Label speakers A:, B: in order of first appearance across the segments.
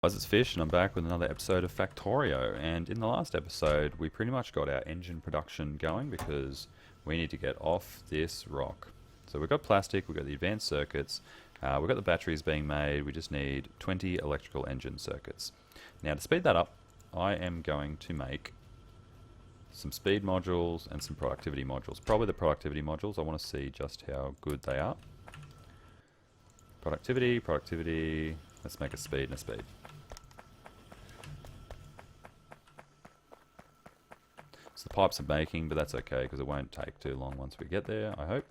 A: Guys, it's Fish and I'm back with another episode of Factorio, and in the last episode we pretty much got our engine production going because we need to get off this rock. So we've got plastic, we've got the advanced circuits, we've got the batteries being made, we just need 20 electrical engine circuits. Now to speed that up, I am going to make some speed modules and some productivity modules. Probably the productivity modules, I want to see just how good they are. Productivity, let's make a speed and a speed. So the pipes are baking, but that's okay because it won't take too long once we get there, I hope.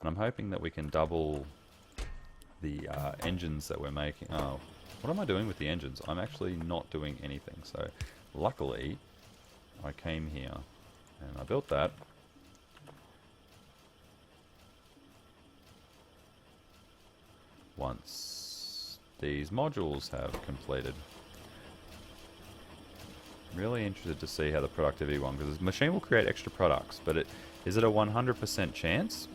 A: And I'm hoping that we can double the engines that we're making. Oh, what am I doing with the engines? I'm actually not doing anything. So luckily, I came here and I built that. Once these modules have completed. Really interested to see how the productivity one, because the machine will create extra products, but is it a 100% chance?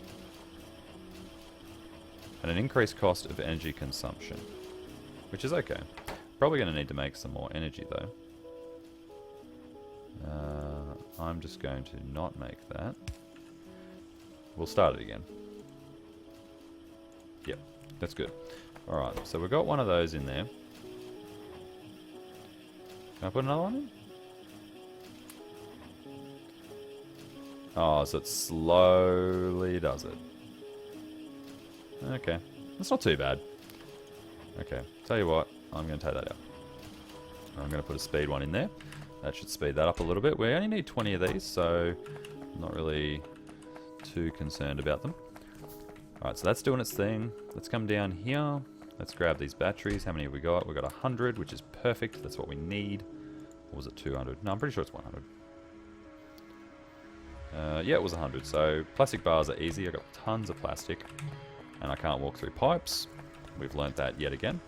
A: And an increased cost of energy consumption, which is okay. Probably going to need to make some more energy though. I'm just going to not make that. We'll start it again. Yep, that's good. Alright, so we've got one of those in there. Can I put another one in? Oh, so it slowly does it. Okay, that's not too bad. Okay, tell you what, I'm going to take that out. I'm going to put a speed one in there. That should speed that up a little bit. We only need 20 of these, so I'm not really too concerned about them. Alright, so that's doing its thing. Let's come down here. Let's grab these batteries. How many have we got? We've got 100, which is perfect. That's what we need. Or was it 200? No, I'm pretty sure it's 100. Yeah, it was 100. So plastic bars are easy. I've got tons of plastic. And I can't walk through pipes. We've learnt that yet again.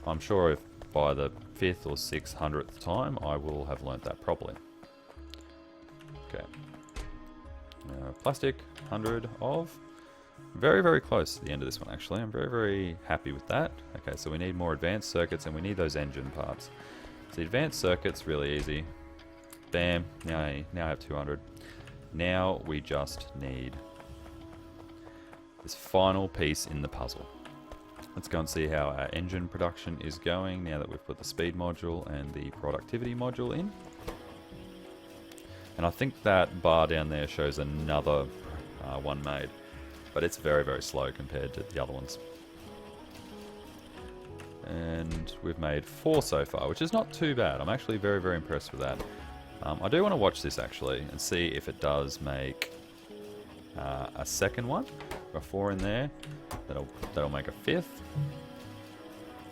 A: I'm sure if by the 5th or 600th time, I will have learnt that properly. Okay. Plastic, 100 of. Very, very close to the end of this one, actually. I'm very, very happy with that. Okay, so we need more advanced circuits, and we need those engine parts. So the advanced circuit's really easy. Bam. Now I have 200. Now we just need this final piece in the puzzle. Let's go and see how our engine production is going now that we've put the speed module and the productivity module in. And I think that bar down there shows another one made. But it's very, very slow compared to the other ones. And we've made 4 so far, which is not too bad. I'm actually very, very impressed with that. I do want to watch this actually and see if it does make a second one. Got 4 in there. That'll make a 5th.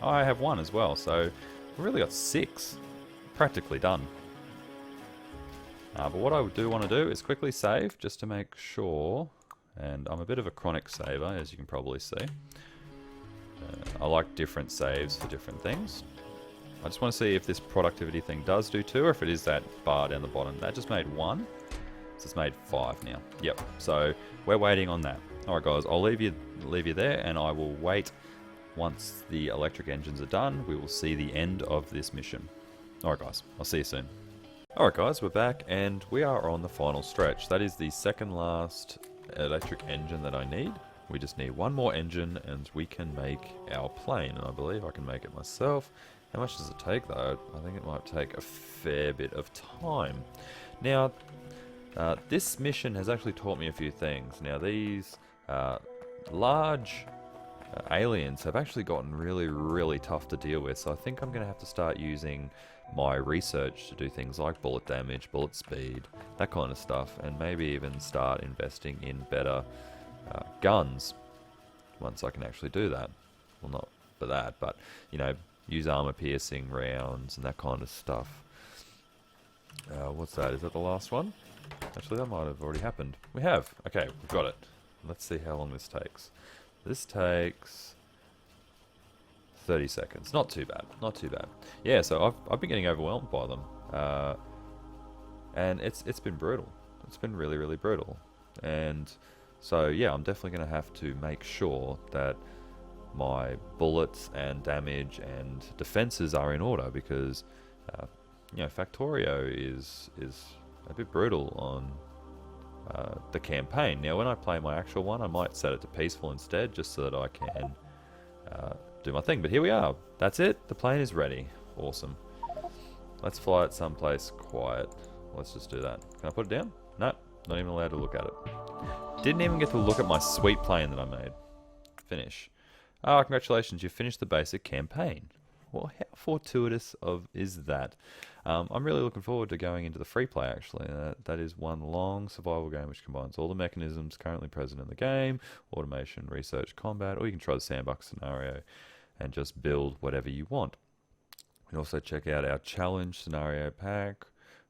A: Oh, I have 1 as well, so we've really got 6 practically done. But what I do want to do is quickly save just to make sure. And I'm a bit of a chronic saver, as you can probably see. I like different saves for different things. I just want to see if this productivity thing does do 2, or if it is that bar down the bottom. That just made 1, so it's made 5 now. Yep, so we're waiting on that. Alright guys, I'll leave you there, and I will wait. Once the electric engines are done, we will see the end of this mission. Alright guys, I'll see you soon. Alright guys, we're back, and we are on the final stretch. That is the second last electric engine that I need. We just need 1 more engine and we can make our plane, and I believe I can make it myself. How much does it take though? I think it might take a fair bit of time. Now this mission has actually taught me a few things. Now these large aliens have actually gotten really, really tough to deal with, so I think I'm going to have to start using my research to do things like bullet damage, bullet speed, that kind of stuff, and maybe even start investing in better guns once I can actually do that. Well, not for that, but you know, use armor piercing rounds and that kind of stuff. What's that? Is that the last one? Actually, that might have already happened. We have. Okay, we've got it. Let's see how long this takes. This takes 30 seconds. Not too bad. Not too bad. Yeah, so I've been getting overwhelmed by them. And it's been brutal. It's been really, really brutal. And so yeah, I'm definitely going to have to make sure that my bullets and damage and defenses are in order, because you know, Factorio is a bit brutal on the campaign. Now when I play my actual one, I might set it to peaceful instead, just so that I can do my thing. But here we are. That's it. The plane is ready. Awesome. Let's fly it someplace quiet. Let's just do that. Can I put it down? No, not even allowed to look at it. Didn't even get to look at my sweet plane that I made. Finish. Ah, congratulations, you finished the basic campaign. Well, how fortuitous is that? I'm really looking forward to going into the free play, actually. That is one long survival game which combines all the mechanisms currently present in the game, automation, research, combat, or you can try the sandbox scenario and just build whatever you want. You can also check out our challenge scenario pack.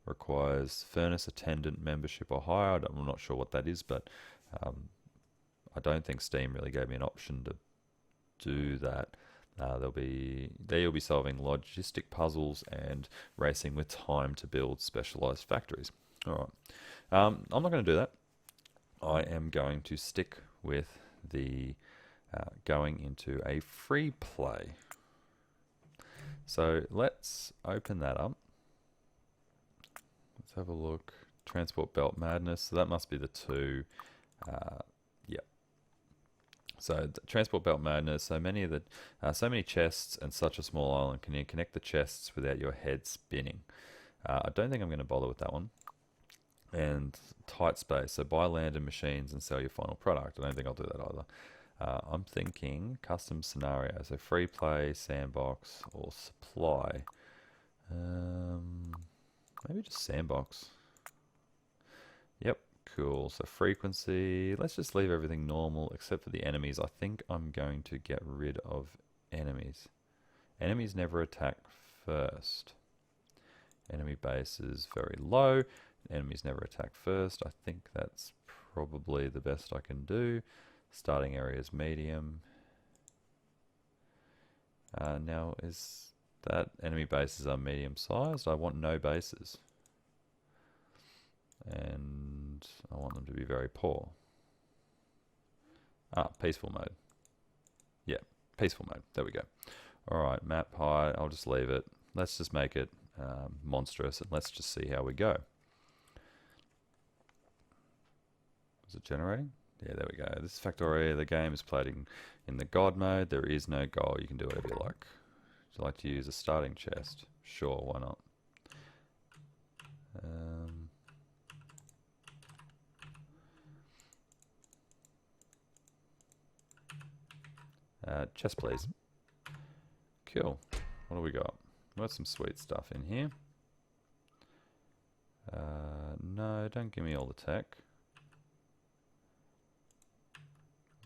A: Requires furnace attendant membership or higher. I'm not sure what that is, but I don't think Steam really gave me an option to do that. There you'll be solving logistic puzzles and racing with time to build specialized factories. Alright, I'm not going to do that. I am going to stick with the going into a free play. So let's open that up. Let's have a look. Transport Belt Madness. So that must be the two. Yep. So Transport Belt Madness. So many of the, so many chests and such a small island. Can you connect the chests without your head spinning? I don't think I'm going to bother with that one. And tight space. So buy land and machines and sell your final product. I don't think I'll do that either. I'm thinking custom scenario. So free play, sandbox, or supply. Maybe just sandbox. Yep, cool. So frequency, let's just leave everything normal except for the enemies. I think I'm going to get rid of enemies. Enemies never attack first. Enemy base is very low. Enemies never attack first. I think that's probably the best I can do. Starting area is medium. Now is that enemy bases are medium sized. I want no bases. And I want them to be very poor. Peaceful mode. Yeah, peaceful mode. There we go. Alright, map height. I'll just leave it. Let's just make it monstrous and let's just see how we go. Is it generating? Yeah, there we go. This is Factorio. The game is played in the God mode. There is no goal. You can do whatever you like. Would you like to use a starting chest? Sure, why not? Chest, please. Cool. What do we got? We got some sweet stuff in here. No, don't give me all the tech.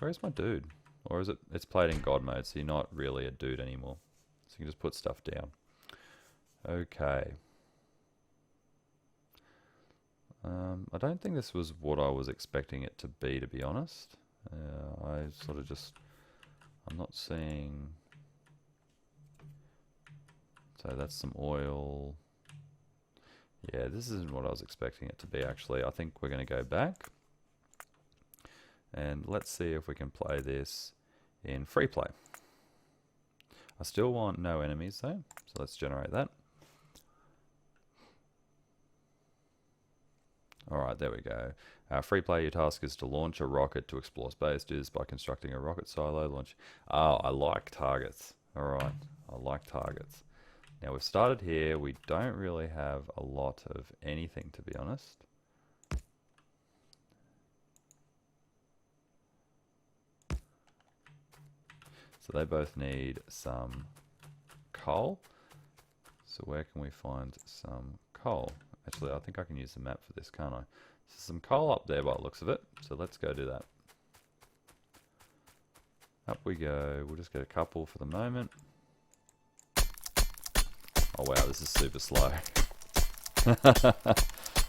A: Where's my dude? Or is it? It's played in God mode, so you're not really a dude anymore. So you can just put stuff down. Okay. I don't think this was what I was expecting it to be honest. I sort of just... I'm not seeing... So that's some oil. Yeah, this isn't what I was expecting it to be actually. I think we're going to go back. And let's see if we can play this in free play. I still want no enemies though, so let's generate that. Alright, there we go. Free play, your task is to launch a rocket to explore space. Do this by constructing a rocket silo launch. Oh, I like targets. Alright, I like targets. Now we've started here. We don't really have a lot of anything, to be honest. So they both need some coal. So where can we find some coal? Actually, I think I can use the map for this, can't I? So some coal up there by the looks of it. So let's go do that. Up we go. We'll just get a couple for the moment. Oh wow, this is super slow.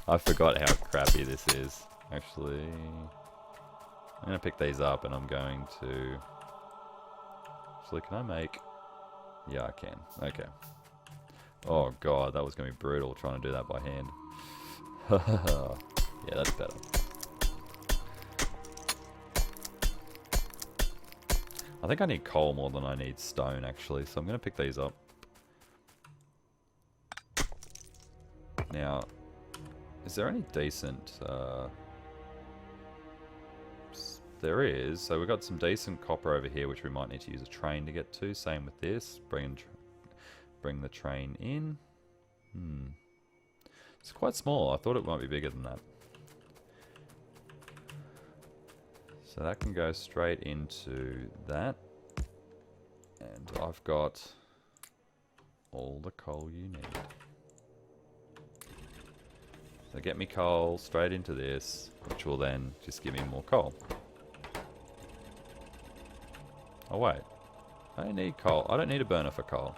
A: I forgot how crappy this is. Actually, I'm going to pick these up and I'm going to... Actually, can I make... Yeah, I can. Okay. Oh god, that was going to be brutal trying to do that by hand. Yeah, that's better. I think I need coal more than I need stone, actually, so I'm going to pick these up. Now, is there any decent... there is. So we've got some decent copper over here, which we might need to use a train to get to. Same with this. Bring the train in. It's quite small. I thought it might be bigger than that. So that can go straight into that. And I've got all the coal you need. So get me coal straight into this, which will then just give me more coal. Oh wait, I need coal. I don't need a burner for coal,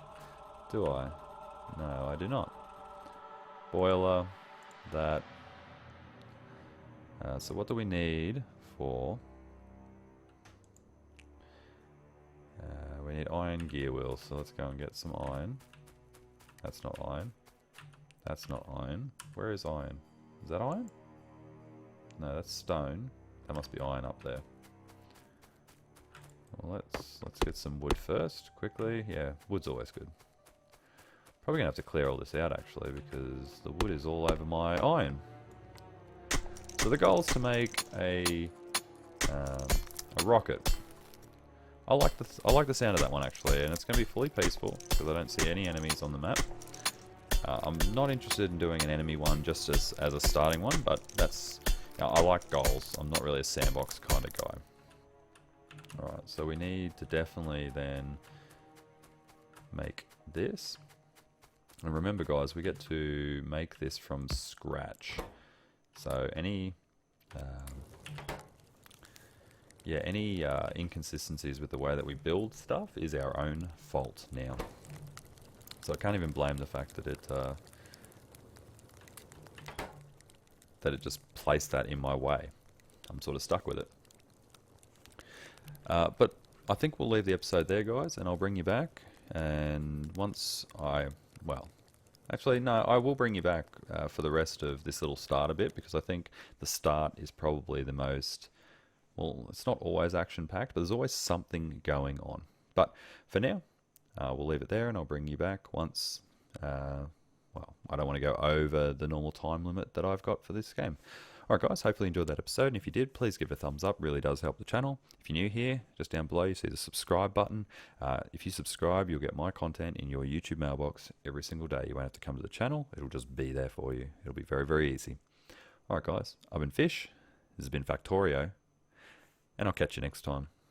A: do I? No, I do not. Boiler, that. So what do we need for... we need iron gear wheels, so let's go and get some iron. That's not iron. That's not iron. Where is iron? Is that iron? No, that's stone. That must be iron up there. Well, let's get some wood first, quickly. Yeah, wood's always good. Probably gonna have to clear all this out actually, because the wood is all over my iron. So the goal is to make a rocket. I like the sound of that one actually, and it's going to be fully peaceful because I don't see any enemies on the map. I'm not interested in doing an enemy one just as a starting one, but that's... I like goals. I'm not really a sandbox kind of guy. Alright, so we need to definitely then make this. And remember guys, we get to make this from scratch. So any inconsistencies with the way that we build stuff is our own fault now. So I can't even blame the fact that it just placed that in my way. I'm sort of stuck with it. But I think we'll leave the episode there, guys, and I'll bring you back. And once actually no, I will bring you back for the rest of this little starter bit, because I think the start is probably the most... Well, it's not always action-packed, but there's always something going on. But for now, we'll leave it there, and I'll bring you back once... I don't want to go over the normal time limit that I've got for this game. Alright guys, hopefully you enjoyed that episode, and if you did, please give it a thumbs up. Really does help the channel. If you're new here, just down below you see the subscribe button. If you subscribe, you'll get my content in your YouTube mailbox every single day. You won't have to come to the channel. It'll just be there for you. It'll be very, very easy. Alright guys, I've been Fish. This has been Factorio. And I'll catch you next time.